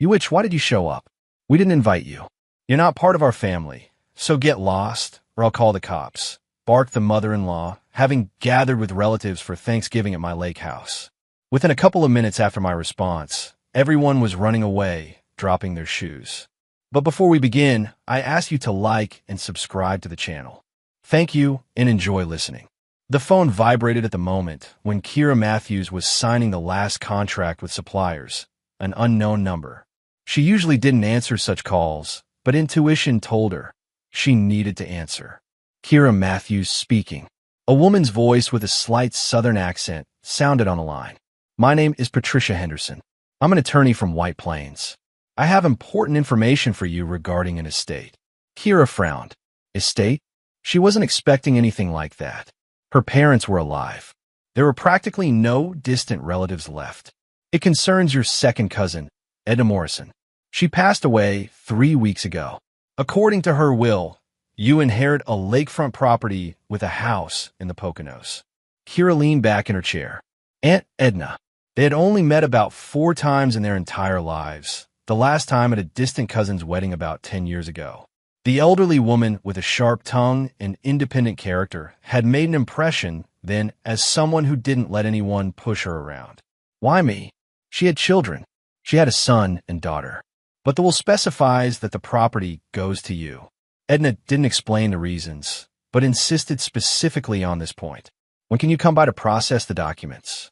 Why did you show up? We didn't invite you. You're not part of our family, so get lost, or I'll call the cops, barked the mother-in-law, having gathered with relatives for Thanksgiving at my lake house. Within a couple of minutes after my response, everyone was running away, dropping their shoes. But before we begin, I ask you to like and subscribe to the channel. Thank you and enjoy listening. The phone vibrated at the moment when Kira Matthews was signing the last contract with suppliers, an unknown number. She usually didn't answer such calls, but intuition told her she needed to answer. Kira Matthews speaking. A woman's voice with a slight southern accent sounded on the line. My name is Patricia Henderson. I'm an attorney from White Plains. I have important information for you regarding an estate. Kira frowned. Estate? She wasn't expecting anything like that. Her parents were alive. There were practically no distant relatives left. It concerns your second cousin, Edna Morrison. She passed away 3 weeks ago. According to her will, you inherit a lakefront property with a house in the Poconos. Kira leaned back in her chair. Aunt Edna. They had only met about 4 times in their entire lives, the last time at a distant cousin's wedding about 10 years ago. The elderly woman with a sharp tongue and independent character had made an impression then as someone who didn't let anyone push her around. Why me? She had children. She had a son and daughter. But the will specifies that the property goes to you. Edna didn't explain the reasons, but insisted specifically on this point. When can you come by to process the documents?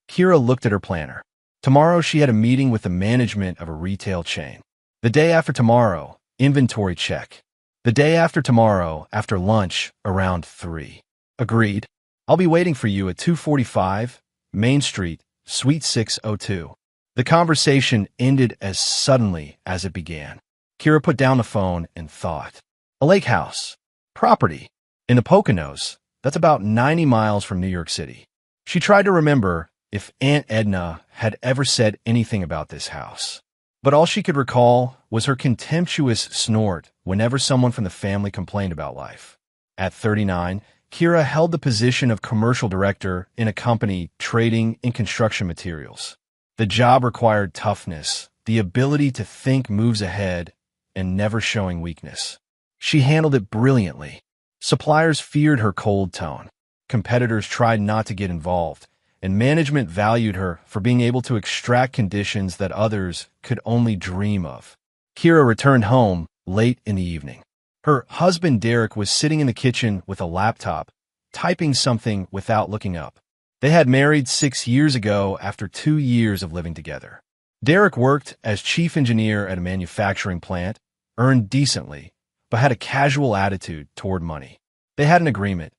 Kira looked at her planner. Tomorrow she had a meeting with the management of a retail chain. The day after tomorrow, inventory check. The day after tomorrow, after lunch, around 3. Agreed. I'll be waiting for you at 245 Main Street, Suite 602. The conversation ended as suddenly as it began. Kira put down the phone and thought. A lake house. Property. In the Poconos. That's about 90 miles from New York City. She tried to remember if Aunt Edna had ever said anything about this house. But all she could recall was her contemptuous snort whenever someone from the family complained about life. At 39, Kira held the position of commercial director in a company trading in construction materials. The job required toughness, the ability to think moves ahead, and never showing weakness. She handled it brilliantly. Suppliers feared her cold tone. Competitors tried not to get involved, and management valued her for being able to extract conditions that others could only dream of. Kira returned home late in the evening. Her husband Derek was sitting in the kitchen with a laptop, typing something without looking up. They had married 6 years ago after 2 years of living together. Derek worked as chief engineer at a manufacturing plant, earned decently, but had a casual attitude toward money. They had an agreement.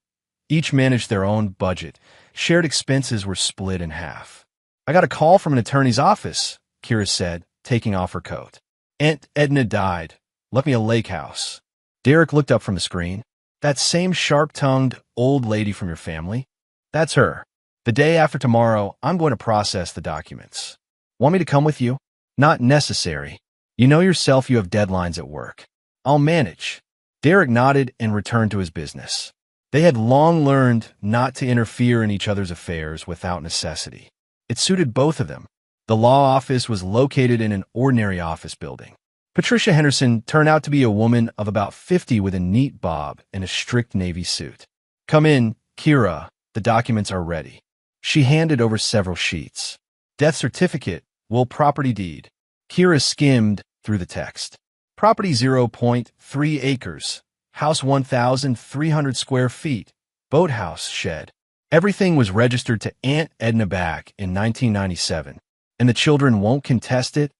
Each managed their own budget. Shared expenses were split in half. I got a call from an attorney's office, Kira said, taking off her coat. Aunt Edna died. Left me a lake house. Derek looked up from the screen. That same sharp-tongued old lady from your family? That's her. The day after tomorrow, I'm going to process the documents. Want me to come with you? Not necessary. You know yourself you have deadlines at work. I'll manage. Derek nodded and returned to his business. They had long learned not to interfere in each other's affairs without necessity. It suited both of them. The law office was located in an ordinary office building. Patricia Henderson turned out to be a woman of about 50 with a neat bob and a strict navy suit. Come in, Kira. The documents are ready. She handed over several sheets. Death certificate, will property deed. Kira skimmed through the text. Property 0.3 acres. House 1,300 square feet. Boathouse shed. Everything was registered to Aunt Edna back in 1997. And the children won't contest it?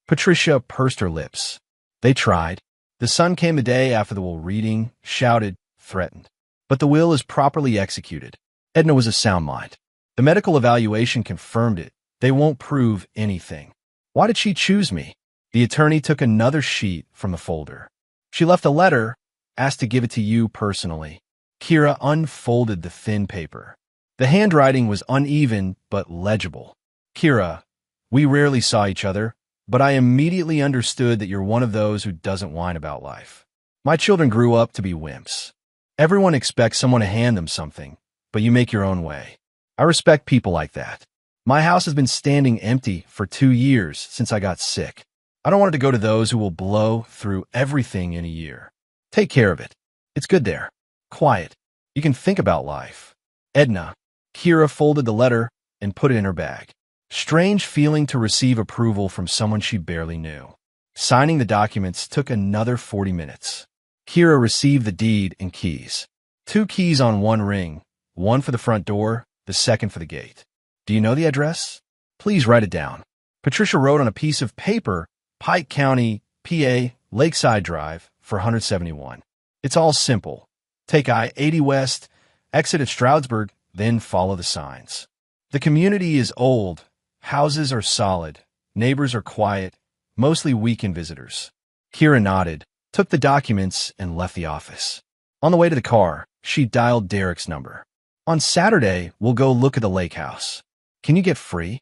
Patricia pursed her lips. They tried. The son came the day after the will reading, shouted, threatened. But the will is properly executed. Edna was a sound mind. The medical evaluation confirmed it. They won't prove anything. Why did she choose me? The attorney took another sheet from the folder. She left a letter, asked to give it to you personally. Kira unfolded the thin paper. The handwriting was uneven but legible. Kira, we rarely saw each other, but I immediately understood that you're one of those who doesn't whine about life. My children grew up to be wimps. Everyone expects someone to hand them something, but you make your own way. I respect people like that. My house has been standing empty for 2 years since I got sick. I don't want it to go to those who will blow through everything in a year. Take care of it. It's good there. Quiet. You can think about life. Edna. Kira folded the letter and put it in her bag. Strange feeling to receive approval from someone she barely knew. Signing the documents took another 40 minutes. Kira received the deed and keys. 2 keys on one ring, one for the front door, the second for the gate. Do you know the address? Please write it down. Patricia wrote on a piece of paper, Pike County, PA, Lakeside Drive, 471. It's all simple. Take I-80 west, exit at Stroudsburg, then follow the signs. The community is old, houses are solid, neighbors are quiet, mostly weekend visitors. Kira nodded, took the documents, and left the office. On the way to the car, she dialed Derek's number. On Saturday, we'll go look at the lake house. Can you get free?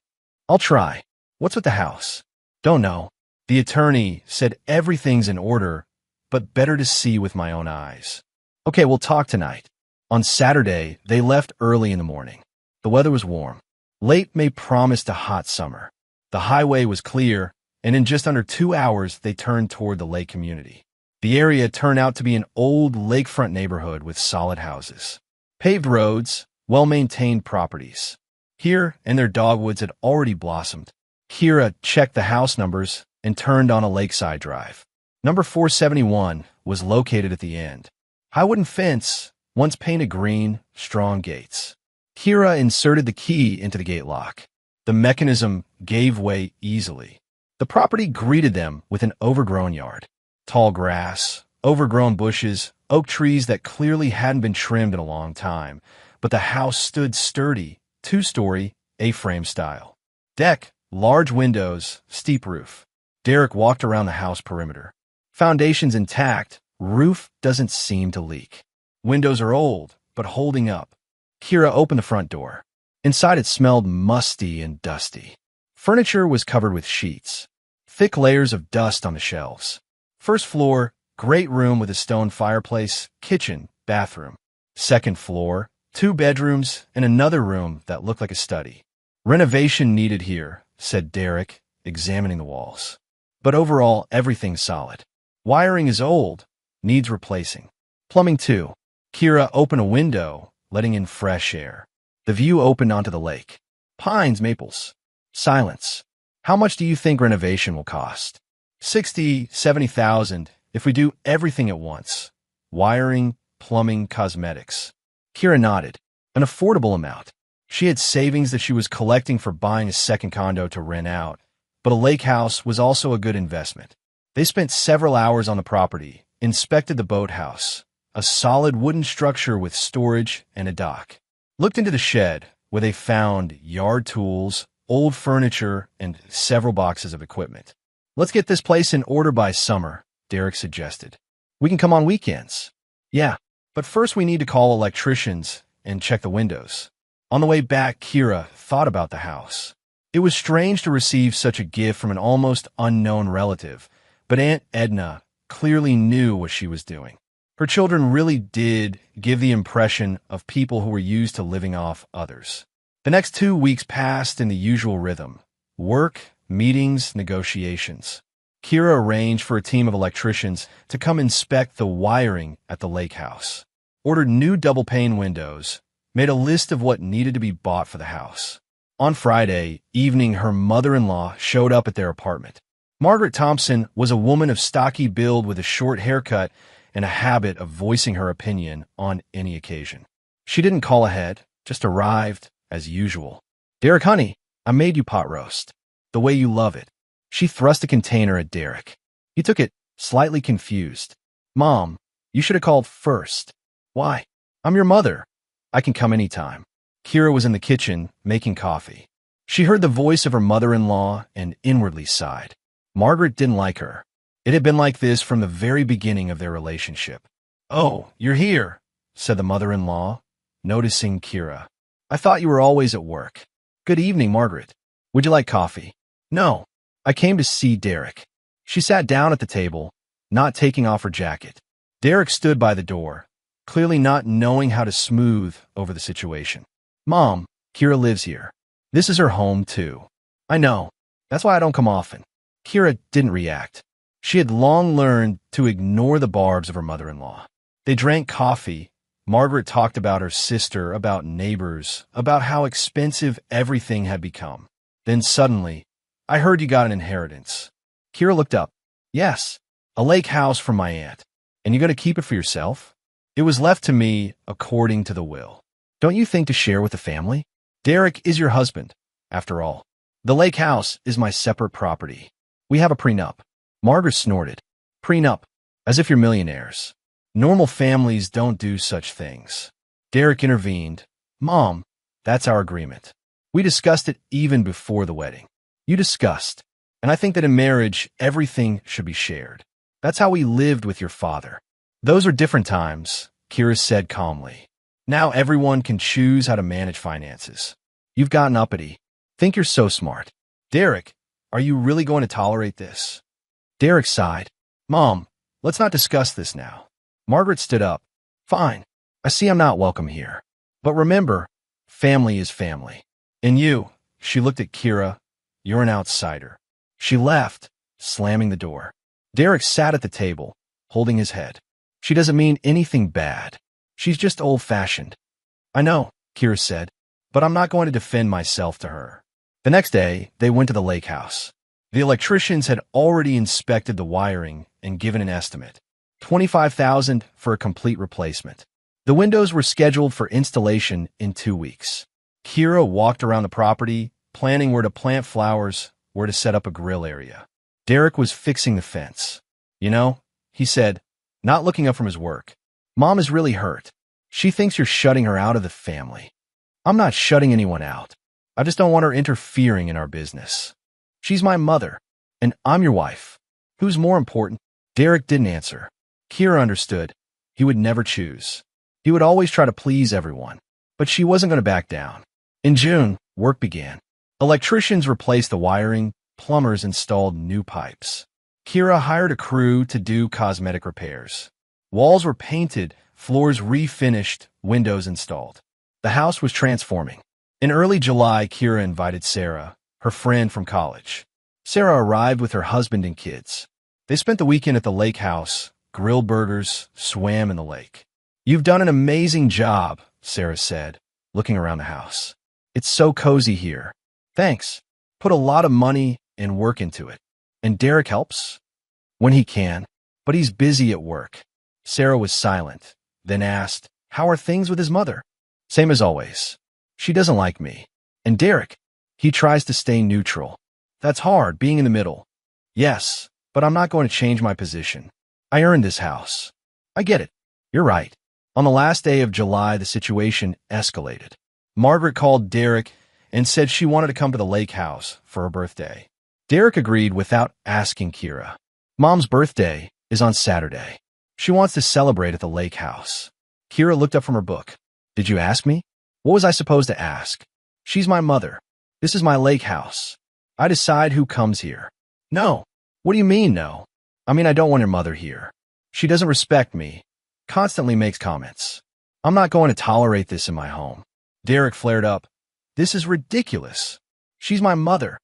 I'll try. What's with the house? Don't know. The attorney said everything's in order, but better to see with my own eyes. Okay, we'll talk tonight. On Saturday, they left early in the morning. The weather was warm. Late May promised a hot summer. The highway was clear, and in just under 2 hours, they turned toward the lake community. The area turned out to be an old lakefront neighborhood with solid houses. Paved roads, well-maintained properties. Here and their dogwoods had already blossomed. Kira checked the house numbers and turned on a lakeside drive. Number 471 was located at the end. High wooden fence, once painted green, strong gates. Kira inserted the key into the gate lock. The mechanism gave way easily. The property greeted them with an overgrown yard. Tall grass, overgrown bushes, oak trees that clearly hadn't been trimmed in a long time, but the house stood sturdy, 2-story, A-frame style. Deck, large windows, steep roof. Derek walked around the house perimeter. Foundation's intact, roof doesn't seem to leak. Windows are old, but holding up. Kira opened the front door. Inside it smelled musty and dusty. Furniture was covered with sheets. Thick layers of dust on the shelves. First floor, great room with a stone fireplace, kitchen, bathroom. Second floor, 2 bedrooms and another room that looked like a study. Renovation needed here, said Derek, examining the walls. But overall, everything's solid. Wiring is old, needs replacing. Plumbing too. Kira opened a window, letting in fresh air. The view opened onto the lake. Pines, maples. Silence. How much do you think renovation will cost? 60, 70,000 if we do everything at once. Wiring, plumbing, cosmetics. Kira nodded. An affordable amount. She had savings that she was collecting for buying a second condo to rent out, but a lake house was also a good investment. They spent several hours on the property, inspected the boathouse, a solid wooden structure with storage and a dock. Looked into the shed, where they found yard tools, old furniture, and several boxes of equipment. Let's get this place in order by summer, Derek suggested. We can come on weekends. Yeah, but first we need to call electricians and check the windows. On the way back, Kira thought about the house. It was strange to receive such a gift from an almost unknown relative, but Aunt Edna clearly knew what she was doing. Her children really did give the impression of people who were used to living off others. The next 2 weeks passed in the usual rhythm. Work, meetings, negotiations. Kira arranged for a team of electricians to come inspect the wiring at the lake house. Ordered new double-pane windows. Made a list of what needed to be bought for the house. On Friday evening, her mother-in-law showed up at their apartment. Margaret Thompson was a woman of stocky build with a short haircut and a habit of voicing her opinion on any occasion. She didn't call ahead, just arrived as usual. Derek, honey, I made you pot roast. The way you love it. She thrust a container at Derek. He took it, slightly confused. Mom, you should have called first. Why? I'm your mother. I can come anytime. Kira was in the kitchen, making coffee. She heard the voice of her mother-in-law and inwardly sighed. Margaret didn't like her. It had been like this from the very beginning of their relationship. Oh, you're here, said the mother-in-law, noticing Kira. I thought you were always at work. Good evening, Margaret. Would you like coffee? No, I came to see Derek. She sat down at the table, not taking off her jacket. Derek stood by the door, clearly not knowing how to smooth over the situation. Mom, Kira lives here. This is her home, too. I know. That's why I don't come often. Kira didn't react. She had long learned to ignore the barbs of her mother-in-law. They drank coffee. Margaret talked about her sister, about neighbors, about how expensive everything had become. Then suddenly, "I heard you got an inheritance." Kira looked up. "Yes, a lake house from my aunt. And you're going to keep it for yourself?" "It was left to me according to the will. Don't you think to share with the family? Derek is your husband, after all. The lake house is my separate property. We have a prenup." Margaret snorted. "Prenup? As if you're millionaires. Normal families don't do such things." Derek intervened. "Mom, that's our agreement. We discussed it even before the wedding. You discussed. And I think that in marriage, everything should be shared. That's how we lived with your father." "Those are different times," Kira said calmly. "Now everyone can choose how to manage finances. You've gotten uppity. Think you're so smart. Derek, are you really going to tolerate this?" Derek sighed. "Mom, let's not discuss this now." Margaret stood up. "Fine. I see I'm not welcome here. But remember, family is family. And you," she looked at Kira, "you're an outsider." She left, slamming the door. Derek sat at the table, holding his head. "She doesn't mean anything bad. She's just old-fashioned." "I know," Kira said, "but I'm not going to defend myself to her." The next day, they went to the lake house. The electricians had already inspected the wiring and given an estimate. $25,000 for a complete replacement. The windows were scheduled for installation in 2 weeks. Kira walked around the property, planning where to plant flowers, where to set up a grill area. Derek was fixing the fence. "You know," he said, not looking up from his work, "Mom is really hurt. She thinks you're shutting her out of the family." "I'm not shutting anyone out. I just don't want her interfering in our business. She's my mother, and I'm your wife. Who's more important?" Derek didn't answer. Kira understood. He would never choose. He would always try to please everyone. But she wasn't going to back down. In June, work began. Electricians replaced the wiring, plumbers installed new pipes. Kira hired a crew to do cosmetic repairs. Walls were painted, floors refinished, windows installed. The house was transforming. In early July, Kira invited Sarah, her friend from college. Sarah arrived with her husband and kids. They spent the weekend at the lake house, grilled burgers, swam in the lake. "You've done an amazing job," Sarah said, looking around the house. "It's so cozy here." "Thanks. Put a lot of money and work into it." "And Derek helps?" "When he can, but he's busy at work." Sarah was silent, then asked, "How are things with his mother?" "Same as always. She doesn't like me. And Derek, he tries to stay neutral. That's hard, being in the middle." "Yes, but I'm not going to change my position. I earned this house." "I get it. You're right." On the last day of July, the situation escalated. Margaret called Derek and said she wanted to come to the lake house for her birthday. Derek agreed without asking Kira. "Mom's birthday is on Saturday. She wants to celebrate at the lake house." Kira looked up from her book. "Did you ask me?" "What was I supposed to ask? She's my mother. This is my lake house. I decide who comes here." "No." "What do you mean, no?" "I mean, I don't want your mother here. She doesn't respect me. Constantly makes comments. I'm not going to tolerate this in my home." Derek flared up. "This is ridiculous. She's my mother.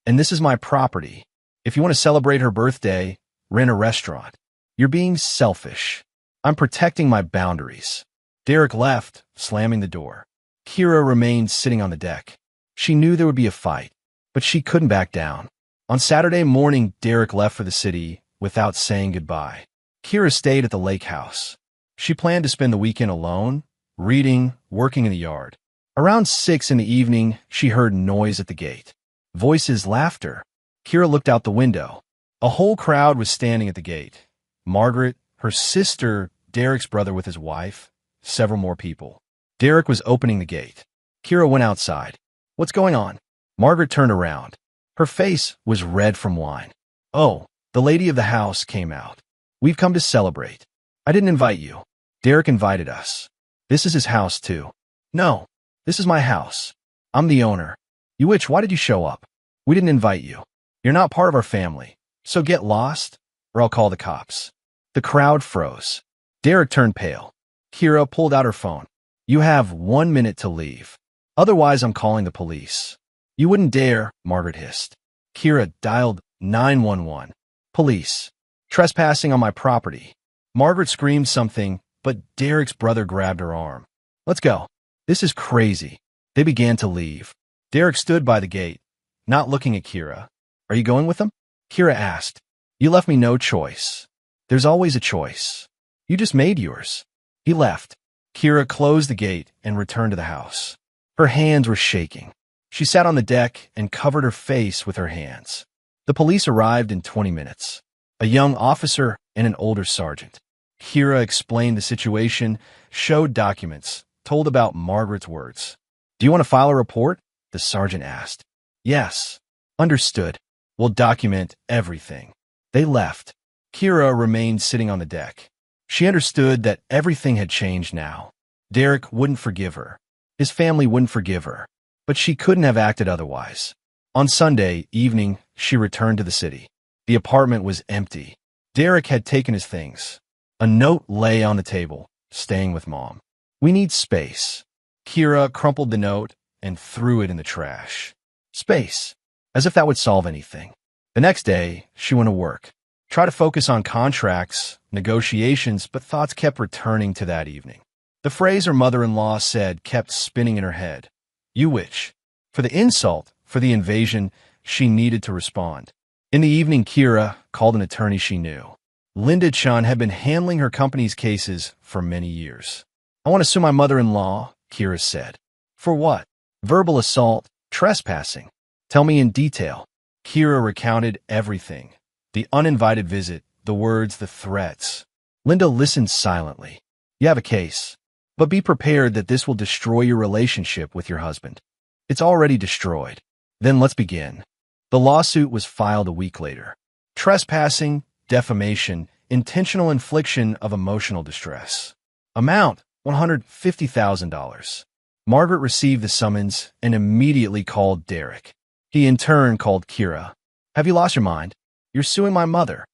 And this is my property. If you want to celebrate her birthday, rent a restaurant. You're being selfish. I'm protecting my boundaries." Derek left, slamming the door. Kira remained sitting on the deck. She knew there would be a fight, but she couldn't back down. On Saturday morning, Derek left for the city without saying goodbye. Kira stayed at the lake house. She planned to spend the weekend alone, reading, working in the yard. Around 6 in the evening, she heard noise at the gate. Voices, laughter. Kira looked out the window. A whole crowd was standing at the gate. Margaret, her sister, Derek's brother with his wife, several more people. Derek was opening the gate. Kira went outside. "What's going on?" Margaret turned around. Her face was red from wine. "Oh, the lady of the house came out. We've come to celebrate. I didn't invite you. Derek invited us. This is his house, too." "No, this is my house. I'm the owner." "You witch, why did you show up? We didn't invite you. You're not part of our family. So get lost, or I'll call the cops." The crowd froze. Derek turned pale. Kira pulled out her phone. "You have 1 minute to leave. Otherwise, I'm calling the police." "You wouldn't dare," Margaret hissed. Kira dialed 911. Police. Trespassing on my property. Margaret screamed something, but Derek's brother grabbed her arm. Let's go. This is crazy. They began to leave. Derek stood by the gate, not looking at Kira. Are you going with them? Kira asked. You left me no choice. There's always a choice. You just made yours. He left. Kira closed the gate and returned to the house. Her hands were shaking. She sat on the deck and covered her face with her hands. The police arrived in 20 minutes. A young officer and an older sergeant. Kira explained the situation, showed documents, told about Margaret's words. Do you want to file a report? The sergeant asked. Yes. Understood. We'll document everything. They left. Kira remained sitting on the deck. She understood that everything had changed now. Derek wouldn't forgive her. His family wouldn't forgive her. But she couldn't have acted otherwise. On Sunday evening, she returned to the city. The apartment was empty. Derek had taken his things. A note lay on the table, staying with Mom. We need space. Kira crumpled the note and threw it in the trash. Space. As if that would solve anything. The next day, she went to work. Tried to focus on contracts, negotiations, but thoughts kept returning to that evening. The phrase her mother-in-law said kept spinning in her head. You witch. For the insult, for the invasion, she needed to respond. In the evening, Kira called an attorney she knew. Linda Chun had been handling her company's cases for many years. I want to sue my mother-in-law, Kira said. For what? Verbal assault, trespassing. Tell me in detail. Kira recounted everything. The uninvited visit, the words, the threats. Linda listened silently. You have a case. But be prepared that this will destroy your relationship with your husband. It's already destroyed. Then let's begin. The lawsuit was filed a week later. Trespassing, defamation, intentional infliction of emotional distress. Amount, $150,000. Margaret received the summons and immediately called Derek. He in turn called Kira. Have you lost your mind? You're suing my mother.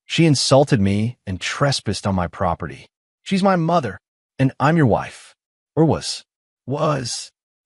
She insulted me and trespassed on my property. She's my mother, and I'm your wife. Or was.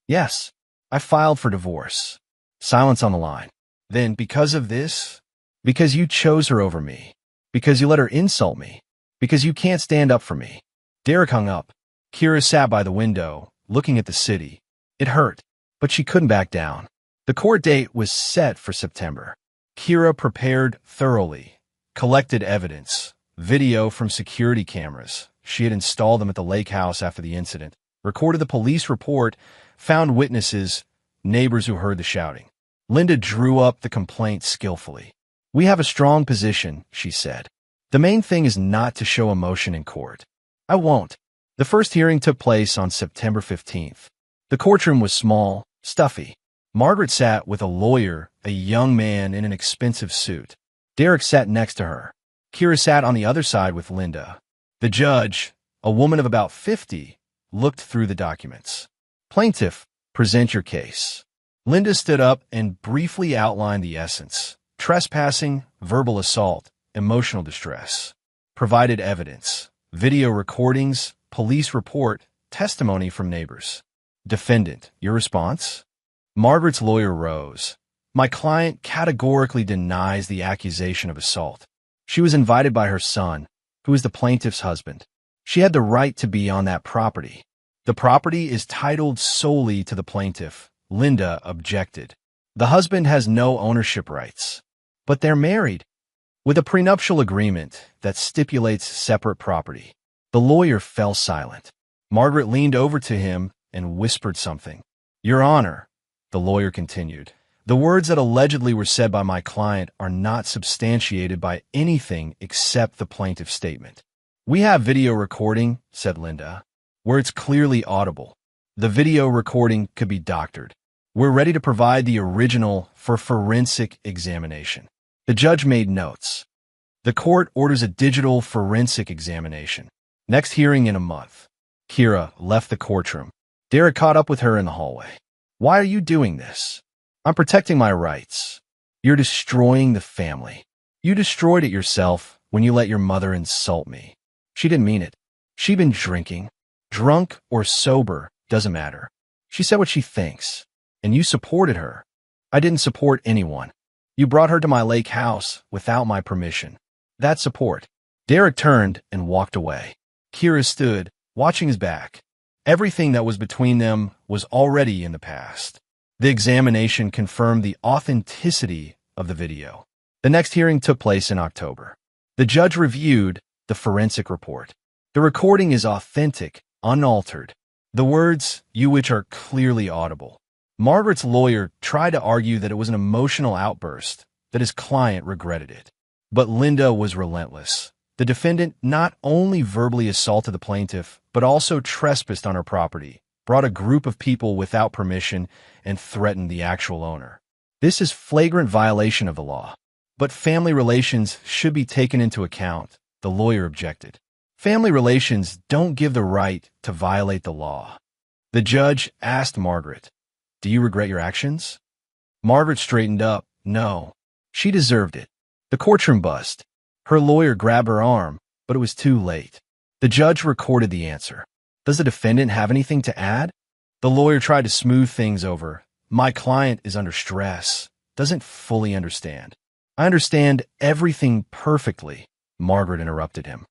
Yes, I filed for divorce. Silence on the line. Then, because of this, because you chose her over me, because you let her insult me, because you can't stand up for me. Derek hung up. Kira sat by the window, looking at the city. It hurt, but she couldn't back down. The court date was set for September. Kira prepared thoroughly, collected evidence, video from security cameras. She had installed them at the lake house after the incident, recorded the police report, found witnesses, neighbors who heard the shouting. Linda drew up the complaint skillfully. We have a strong position, she said. The main thing is not to show emotion in court. I won't. The first hearing took place on September 15th. The courtroom was small, stuffy. Margaret sat with a lawyer, a young man in an expensive suit. Derek sat next to her. Kira sat on the other side with Linda. The judge, a woman of about 50, looked through the documents. Plaintiff, present your case. Linda stood up and briefly outlined the essence. Trespassing, verbal assault, emotional distress. Provided evidence. Video recordings, police report, testimony from neighbors. Defendant, your response? Margaret's lawyer rose. My client categorically denies the accusation of assault. She was invited by her son, who is the plaintiff's husband. She had the right to be on that property. The property is titled solely to the plaintiff. Linda objected. The husband has no ownership rights. But they're married, with a prenuptial agreement that stipulates separate property. The lawyer fell silent. Margaret leaned over to him and whispered something. Your Honor, the lawyer continued, the words that allegedly were said by my client are not substantiated by anything except the plaintiff's statement. We have video recording, said Linda, where it's clearly audible. The video recording could be doctored. We're ready to provide the original for forensic examination. The judge made notes. The court orders a digital forensic examination. Next hearing in a month. Kira left the courtroom. Derek caught up with her in the hallway. Why are you doing this? I'm protecting my rights. You're destroying the family. You destroyed it yourself when you let your mother insult me. She didn't mean it. She'd been drinking. Drunk or sober, doesn't matter. She said what she thinks. And you supported her. I didn't support anyone. You brought her to my lake house without my permission. That's support. Derek turned and walked away. Kira stood, watching his back. Everything that was between them was already in the past. The examination confirmed the authenticity of the video. The next hearing took place in October. The judge reviewed the forensic report. The recording is authentic, unaltered. The words, "you," which are clearly audible. Margaret's lawyer tried to argue that it was an emotional outburst, that his client regretted it. But Linda was relentless. The defendant not only verbally assaulted the plaintiff, but also trespassed on her property, brought a group of people without permission, and threatened the actual owner. This is flagrant violation of the law. But family relations should be taken into account, the lawyer objected. Family relations don't give the right to violate the law. The judge asked Margaret, "Do you regret your actions?" Margaret straightened up. No. She deserved it. The courtroom buzzed. Her lawyer grabbed her arm, but it was too late. The judge recorded the answer. "Does the defendant have anything to add?" The lawyer tried to smooth things over. "My client is under stress, doesn't fully understand." "I understand everything perfectly," Margaret interrupted him.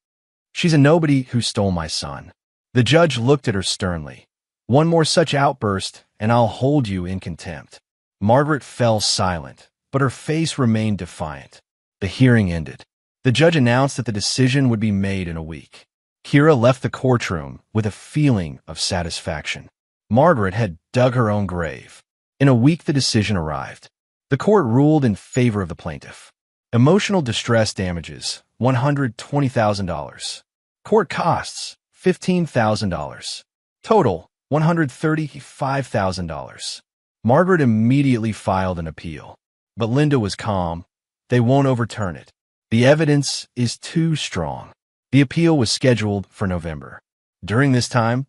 "She's a nobody who stole my son." The judge looked at her sternly. "One more such outburst, and I'll hold you in contempt." Margaret fell silent, but her face remained defiant. The hearing ended. The judge announced that the decision would be made in a week. Kira left the courtroom with a feeling of satisfaction. Margaret had dug her own grave. In a week, the decision arrived. The court ruled in favor of the plaintiff. Emotional distress damages, $120,000. Court costs, $15,000. Total, $135,000. Margaret immediately filed an appeal. But Linda was calm. They won't overturn it. The evidence is too strong. The appeal was scheduled for November. During this time,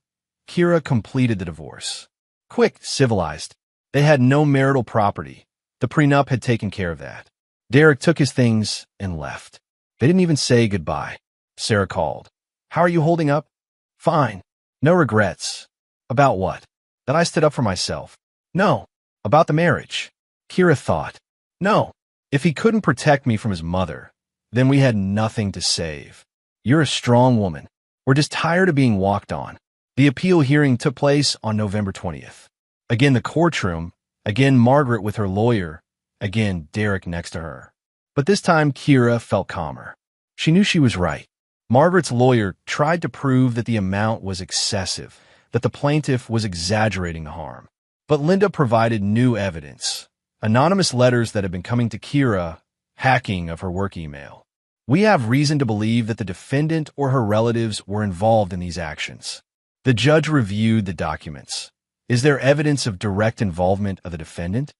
Kira completed the divorce. Quick, civilized. They had no marital property. The prenup had taken care of that. Derek took his things and left. They didn't even say goodbye. Sarah called. "How are you holding up?" "Fine. No regrets." "About what?" "That I stood up for myself." "No." "About the marriage." Kira thought. "No. If he couldn't protect me from his mother, then we had nothing to save. You're a strong woman. We're just tired of being walked on." The appeal hearing took place on November 20th. Again, the courtroom. Again, Margaret with her lawyer. Again, Derek next to her. But this time, Kira felt calmer. She knew she was right. Margaret's lawyer tried to prove that the amount was excessive, that the plaintiff was exaggerating the harm. But Linda provided new evidence. Anonymous letters that had been coming to Kira, hacking of her work email. "We have reason to believe that the defendant or her relatives were involved in these actions." The judge reviewed the documents. Is there evidence of direct involvement of the defendant?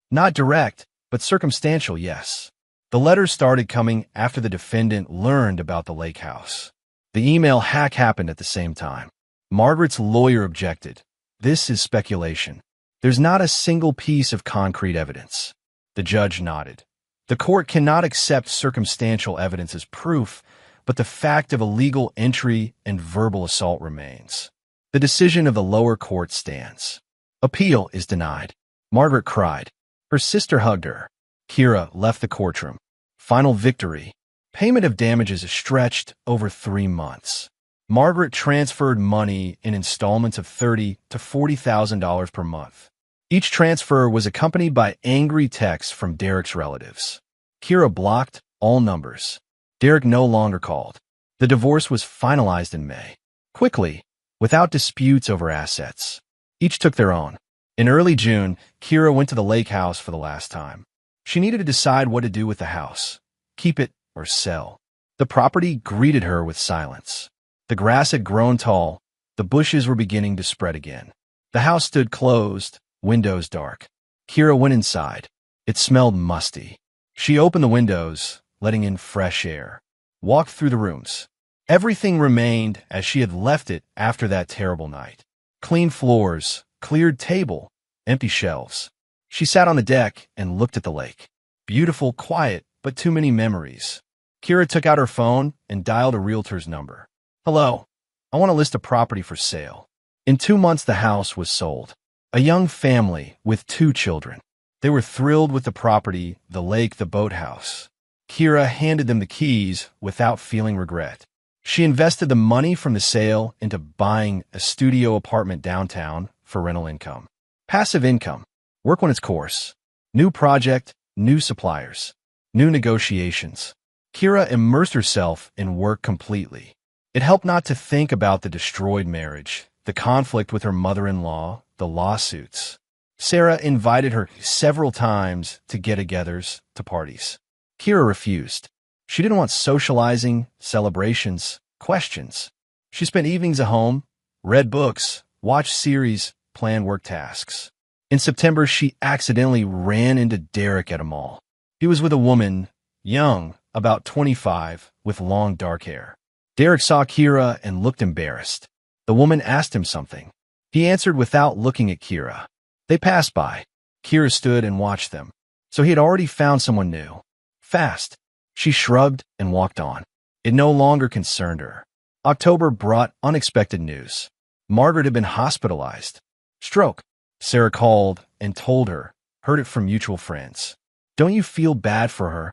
Not direct, but circumstantial, yes. The letters started coming after the defendant learned about the lake house. The email hack happened at the same time. Margaret's lawyer objected. "This is speculation. There's not a single piece of concrete evidence." The judge nodded. The court cannot accept circumstantial evidence as proof, but the fact of illegal entry and verbal assault remains. The decision of the lower court stands. Appeal is denied. Margaret cried. Her sister hugged her. Kira left the courtroom. Final victory. Payment of damages is stretched over 3 months. Margaret transferred money in installments of $30,000 to $40,000 per month. Each transfer was accompanied by angry texts from Derek's relatives. Kira blocked all numbers. Derek no longer called. The divorce was finalized in May. Quickly, without disputes over assets. Each took their own. In early June, Kira went to the lake house for the last time. She needed to decide what to do with the house. Keep it or sell. The property greeted her with silence. The grass had grown tall. The bushes were beginning to spread again. The house stood closed, windows dark. Kira went inside. It smelled musty. She opened the windows, letting in fresh air. Walked through the rooms. Everything remained as she had left it after that terrible night. Clean floors, cleared table, empty shelves. She sat on the deck and looked at the lake. Beautiful, quiet, but too many memories. Kira took out her phone and dialed a realtor's number. "Hello. I want to list a property for sale." In 2 months, the house was sold. A young family with 2 children. They were thrilled with the property, the lake, the boathouse. Kira handed them the keys without feeling regret. She invested the money from the sale into buying a studio apartment downtown for rental income. Passive income. Work on its course. New project, new suppliers, new negotiations. Kira immersed herself in work completely. It helped not to think about the destroyed marriage, the conflict with her mother-in-law, the lawsuits. Sarah invited her several times to get-togethers, to parties. Kira refused. She didn't want socializing, celebrations, questions. She spent evenings at home, read books, watched series, planned work tasks. In September, she accidentally ran into Derek at a mall. He was with a woman, young, about 25, with long dark hair. Derek saw Kira and looked embarrassed. The woman asked him something. He answered without looking at Kira. They passed by. Kira stood and watched them. So he had already found someone new. Fast. She shrugged and walked on. It no longer concerned her. October brought unexpected news. Margaret had been hospitalized. Stroke. Sarah called and told her, heard it from mutual friends. Don't you feel bad for her?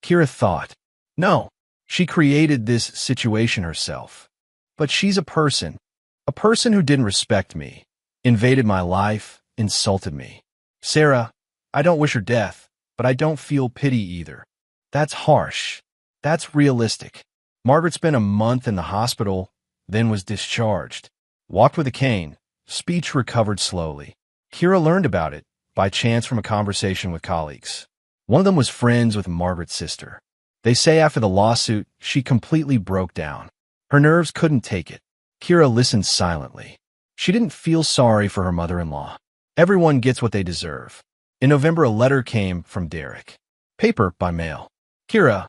Kira thought. No. She created this situation herself. But she's a person who didn't respect me, invaded my life, insulted me. Sarah, I don't wish her death, but I don't feel pity either. That's harsh. That's realistic. Margaret spent a month in the hospital, then was discharged. Walked with a cane. Speech recovered slowly. Kira learned about it, by chance from a conversation with colleagues. One of them was friends with Margaret's sister. They say after the lawsuit, she completely broke down. Her nerves couldn't take it. Kira listened silently. She didn't feel sorry for her mother-in-law. Everyone gets what they deserve. In November, a letter came from Derek. Paper by mail. Kira,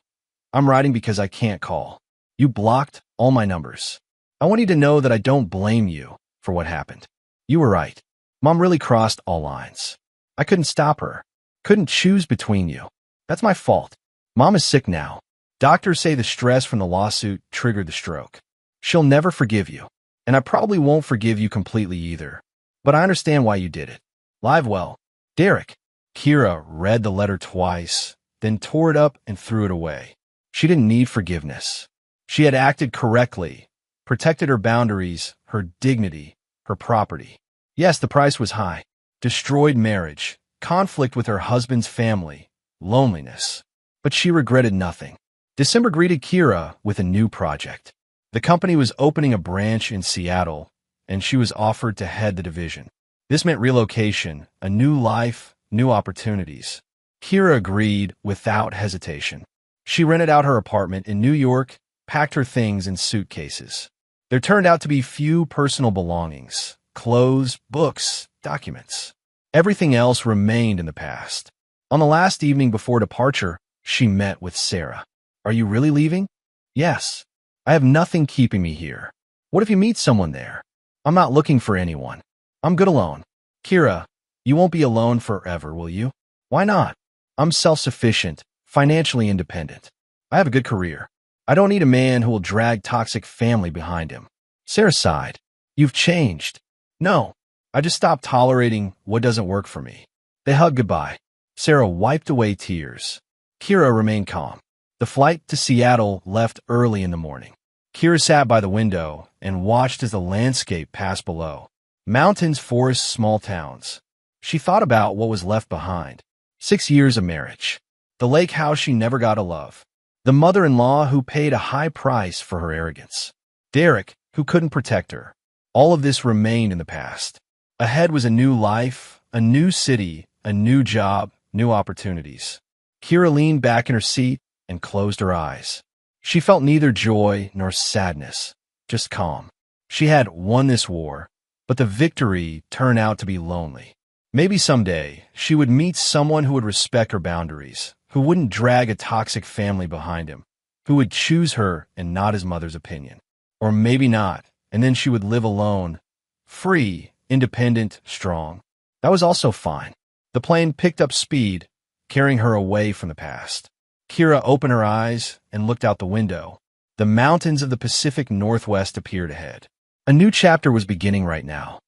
I'm writing because I can't call. You blocked all my numbers. I want you to know that I don't blame you for what happened. You were right. Mom really crossed all lines. I couldn't stop her. Couldn't choose between you. That's my fault. Mom is sick now. Doctors say the stress from the lawsuit triggered the stroke. She'll never forgive you. And I probably won't forgive you completely either. But I understand why you did it. Live well. Derek. Kira read the letter twice, then tore it up and threw it away. She didn't need forgiveness. She had acted correctly, protected her boundaries, her dignity, her property. Yes, the price was high. Destroyed marriage, conflict with her husband's family, loneliness. But she regretted nothing. December greeted Kira with a new project. The company was opening a branch in Seattle, and she was offered to head the division. This meant relocation, a new life, new opportunities. Kira agreed without hesitation. She rented out her apartment in New York, packed her things in suitcases. There turned out to be few personal belongings, clothes, books, documents. Everything else remained in the past. On the last evening before departure, she met with Sarah. Are you really leaving? Yes. I have nothing keeping me here. What if you meet someone there? I'm not looking for anyone. I'm good alone. Kira, you won't be alone forever, will you? Why not? I'm self-sufficient, financially independent. I have a good career. I don't need a man who will drag toxic family behind him. Sarah sighed. You've changed. No, I just stopped tolerating what doesn't work for me. They hugged goodbye. Sarah wiped away tears. Kira remained calm. The flight to Seattle left early in the morning. Kira sat by the window and watched as the landscape passed below. Mountains, forests, small towns. She thought about what was left behind. 6 years of marriage. The lake house she never got a love. The mother-in-law who paid a high price for her arrogance. Derek, who couldn't protect her. All of this remained in the past. Ahead was a new life, a new city, a new job, new opportunities. Kira leaned back in her seat and closed her eyes. She felt neither joy nor sadness, just calm. She had won this war, but the victory turned out to be lonely. Maybe someday she would meet someone who would respect her boundaries, who wouldn't drag a toxic family behind him, who would choose her and not his mother's opinion. Or maybe not, and then she would live alone, free, independent, strong. That was also fine. The plane picked up speed, carrying her away from the past. Kira opened her eyes and looked out the window. The mountains of the Pacific Northwest appeared ahead. A new chapter was beginning right now.